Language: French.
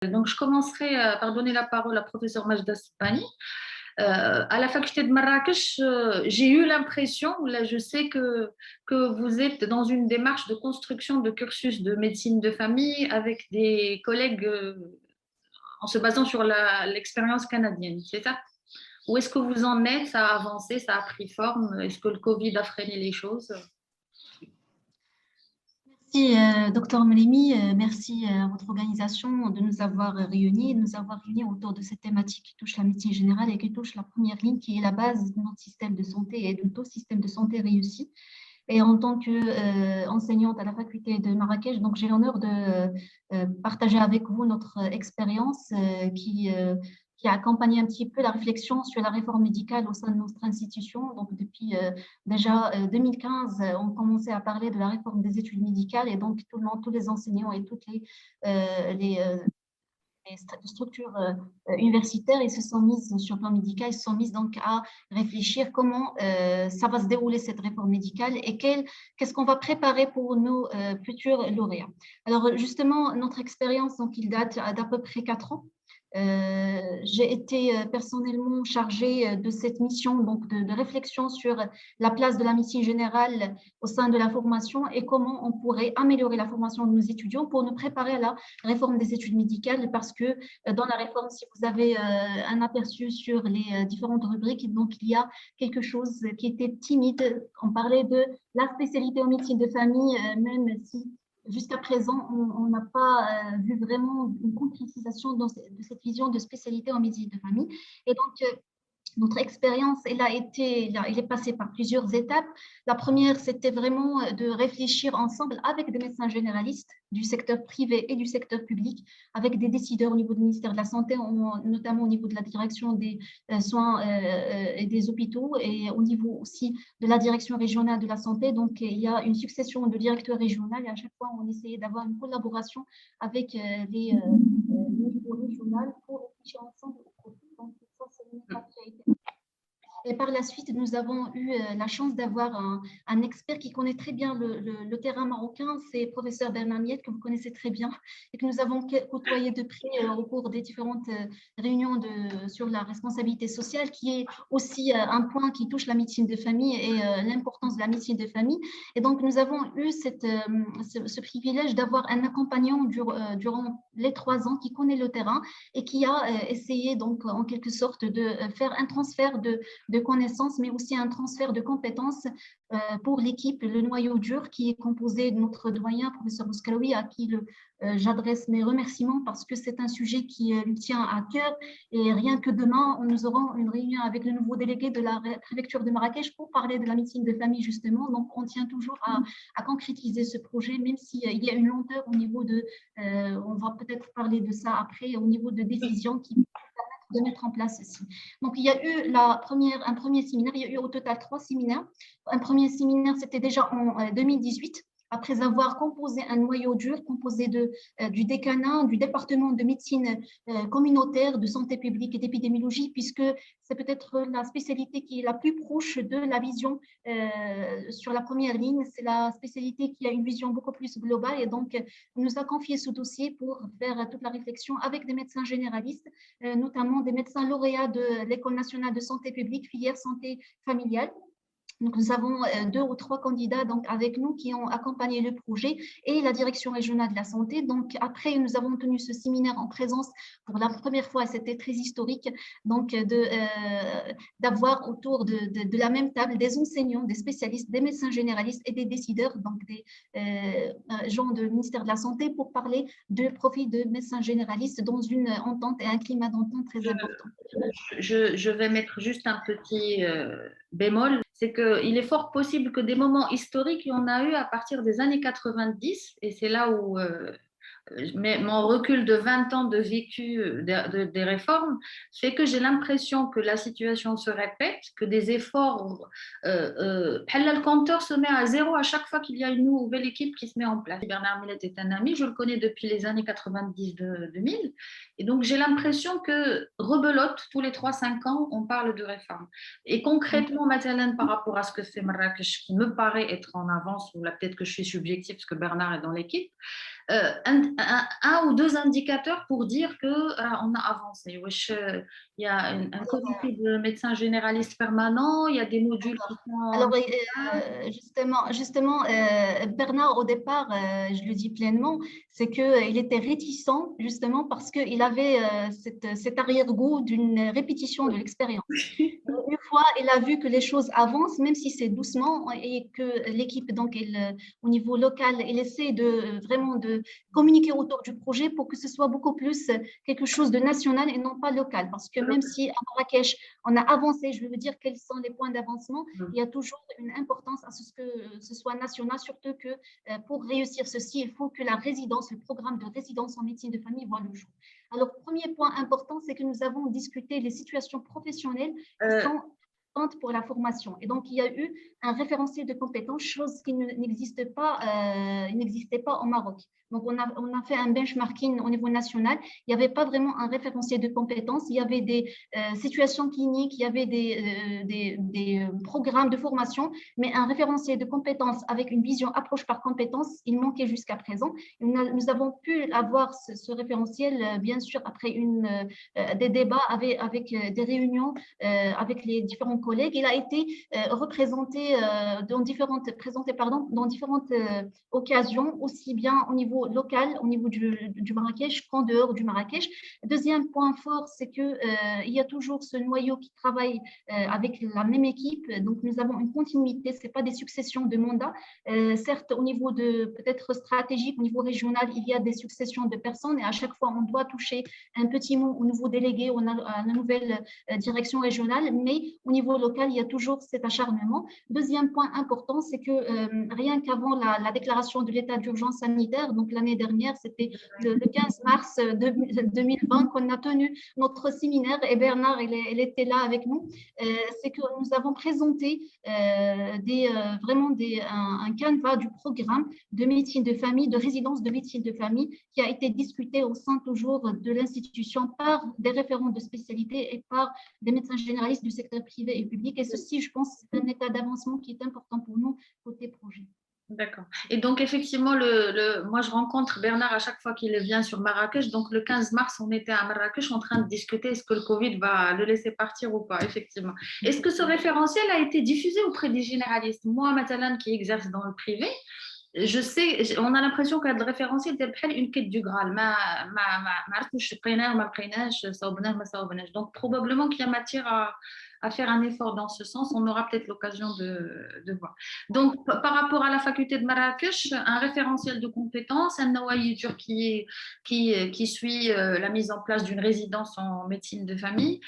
Donc, je commencerai par donner la parole à professeur Majda Spani. À la faculté de Marrakech, j'ai eu l'impression, là je sais que vous êtes dans une démarche de construction de cursus de médecine de famille avec des collègues en se basant sur l'expérience canadienne, c'est ça? Où est-ce que vous en êtes? Ça a avancé, ça a pris forme? Est-ce que le Covid a freiné les choses? Merci, docteur Melemi. Merci à votre organisation de nous avoir réunis autour de cette thématique qui touche la médecine générale et qui touche la première ligne, qui est la base de notre système de santé et de tout système de santé réussi. Et en tant qu'enseignante à la faculté de Marrakech, donc j'ai l'honneur de partager avec vous notre expérience qui a accompagné un petit peu la réflexion sur la réforme médicale au sein de notre institution. Donc depuis déjà 2015, on commençait à parler de la réforme des études médicales et donc tout le monde, tous les enseignants et toutes les structures universitaires, ils se sont mises sur le plan médical, ils se sont mises donc à réfléchir comment ça va se dérouler cette réforme médicale et qu'est-ce qu'on va préparer pour nos futurs lauréats. Alors justement, notre expérience, donc il date d'à peu près 4 ans. J'ai été personnellement chargée de cette mission donc de réflexion sur la place de la médecine générale au sein de la formation et comment on pourrait améliorer la formation de nos étudiants pour nous préparer à la réforme des études médicales parce que dans la réforme, si vous avez un aperçu sur les différentes rubriques, donc il y a quelque chose qui était timide. On parlait de la spécialité en médecine de famille, même si jusqu'à présent, on n'a pas vu vraiment une concrétisation de cette vision de spécialité en médecine de famille. Et donc, notre expérience, elle est passée par plusieurs étapes. La première, c'était vraiment de réfléchir ensemble avec des médecins généralistes du secteur privé et du secteur public, avec des décideurs au niveau du ministère de la Santé, notamment au niveau de la direction des soins et des hôpitaux et au niveau aussi de la direction régionale de la santé. Donc, il y a une succession de directeurs régionaux et à chaque fois, on essayait d'avoir une collaboration avec les niveaux régionaux pour réfléchir ensemble au profil. Donc, ça, c'est une étape qui a été. Et par la suite, nous avons eu la chance d'avoir un expert qui connaît très bien le terrain marocain, c'est professeur Bernard Miette, que vous connaissez très bien, et que nous avons côtoyé de près au cours des différentes réunions sur la responsabilité sociale, qui est aussi un point qui touche la médecine de famille et l'importance de la médecine de famille. Et donc, nous avons eu ce privilège d'avoir un accompagnant durant les 3 ans qui connaît le terrain et qui a essayé, donc, en quelque sorte, de faire un transfert de connaissances, mais aussi un transfert de compétences pour l'équipe, le noyau dur qui est composé de notre doyen, professeur Bouskaloui, à qui j'adresse mes remerciements parce que c'est un sujet qui lui tient à cœur. Et rien que demain, nous aurons une réunion avec le nouveau délégué de la préfecture de Marrakech pour parler de la médecine de famille, justement. Donc, on tient toujours à concrétiser ce projet, même s'il y a une lenteur au niveau on va peut-être parler de ça après, au niveau de décisions qui de mettre en place ceci. Donc, il y a eu un premier séminaire, il y a eu au total 3 séminaires. Un premier séminaire, c'était déjà en 2018, après avoir composé un noyau dur composé du décanat, du département de médecine communautaire, de santé publique et d'épidémiologie, puisque c'est peut-être la spécialité qui est la plus proche de la vision sur la première ligne. C'est la spécialité qui a une vision beaucoup plus globale et donc on nous a confié ce dossier pour faire toute la réflexion avec des médecins généralistes, notamment des médecins lauréats de l'École nationale de santé publique, filière santé familiale. Donc, nous avons 2 ou 3 candidats donc, avec nous qui ont accompagné le projet et la direction régionale de la santé. Donc, après, nous avons tenu ce séminaire en présence pour la première fois, c'était très historique, donc d'avoir autour de la même table des enseignants, des spécialistes, des médecins généralistes et des décideurs, donc des gens du ministère de la Santé pour parler de profil de médecins généralistes dans une entente et un climat d'entente très important. Je vais mettre juste un petit bémol, c'est qu'il est fort possible que des moments historiques, il y en a eu à partir des années 90, et c'est là où mais mon recul de 20 ans de vécu des réformes fait que j'ai l'impression que la situation se répète, que des efforts, le compteur se met à zéro à chaque fois qu'il y a une nouvelle équipe qui se met en place. Bernard Millet est un ami, je le connais depuis les années 90-2000, et donc j'ai l'impression que rebelote, tous les 3-5 ans, on parle de réforme. Et concrètement, Mathalan, par rapport à ce que fait Marrakech, qui me paraît être en avance, ou là peut-être que je suis subjective parce que Bernard est dans l'équipe, un ou deux indicateurs pour dire qu'on a avancé. Il y a un comité de médecins généralistes permanents, il y a des modules qui sont… Alors, justement, Bernard, au départ, je le dis pleinement, c'est qu'il était réticent, justement, parce qu'il avait cet arrière-goût d'une répétition de l'expérience. Une fois, il a vu que les choses avancent, même si c'est doucement, et que l'équipe, donc, au niveau local, il essaie vraiment de communiquer autour du projet pour que ce soit beaucoup plus quelque chose de national et non pas local. Parce que même si à Marrakech, on a avancé, je veux dire quels sont les points d'avancement, il y a toujours une importance à ce que ce soit national, surtout que pour réussir ceci, il faut que la résidence, le programme de résidence en médecine de famille voit le jour. Alors, premier point important, c'est que nous avons discuté les situations professionnelles qui sont importantes pour la formation. Et donc, il y a eu un référentiel de compétences, chose qui n'existait pas au Maroc. Donc, on a fait un benchmarking au niveau national. Il n'y avait pas vraiment un référentiel de compétences. Il y avait des situations cliniques, il y avait des programmes de formation, mais un référentiel de compétences avec une vision approche par compétences, il manquait jusqu'à présent. Nous avons pu avoir ce référentiel, bien sûr, après des débats avec des réunions avec les différents collègues. Il a été présenté dans différentes occasions, aussi bien au niveau local, au niveau du Marrakech qu'en dehors du Marrakech. Deuxième point fort, c'est qu'il y a toujours ce noyau qui travaille avec la même équipe. Donc, nous avons une continuité, ce n'est pas des successions de mandats. Certes, au niveau peut-être stratégique, au niveau régional, il y a des successions de personnes et à chaque fois, on doit toucher un petit mot au nouveau délégué, à la nouvelle direction régionale, mais au niveau local, il y a toujours cet acharnement. Deuxième point important, c'est que rien qu'avant la déclaration de l'état d'urgence sanitaire, donc l'année dernière, c'était le 15 mars 2020 qu'on a tenu notre séminaire et Bernard, il était là avec nous, c'est que nous avons présenté vraiment un canevas du programme de médecine de famille, de résidence de médecine de famille qui a été discuté au sein toujours de l'institution par des référents de spécialité et par des médecins généralistes du secteur privé et public. Et ceci, je pense, c'est un état d'avancement qui est important pour nous côté projet. D'accord. Et donc, effectivement, moi, je rencontre Bernard à chaque fois qu'il vient sur Marrakech. Donc, le 15 mars, on était à Marrakech en train de discuter est-ce que le Covid va le laisser partir ou pas, effectivement. Est-ce que ce référentiel a été diffusé auprès des généralistes? Moi, Matalan, qui exerce dans le privé, je sais, on a l'impression que le référentiel est une quête du Graal. Donc, probablement qu'il y a matière à faire un effort dans ce sens. On aura peut-être l'occasion de voir. Donc, par rapport à la faculté de Marrakech, un référentiel de compétences, un Nawaïtur qui suit la mise en place d'une résidence en médecine de famille.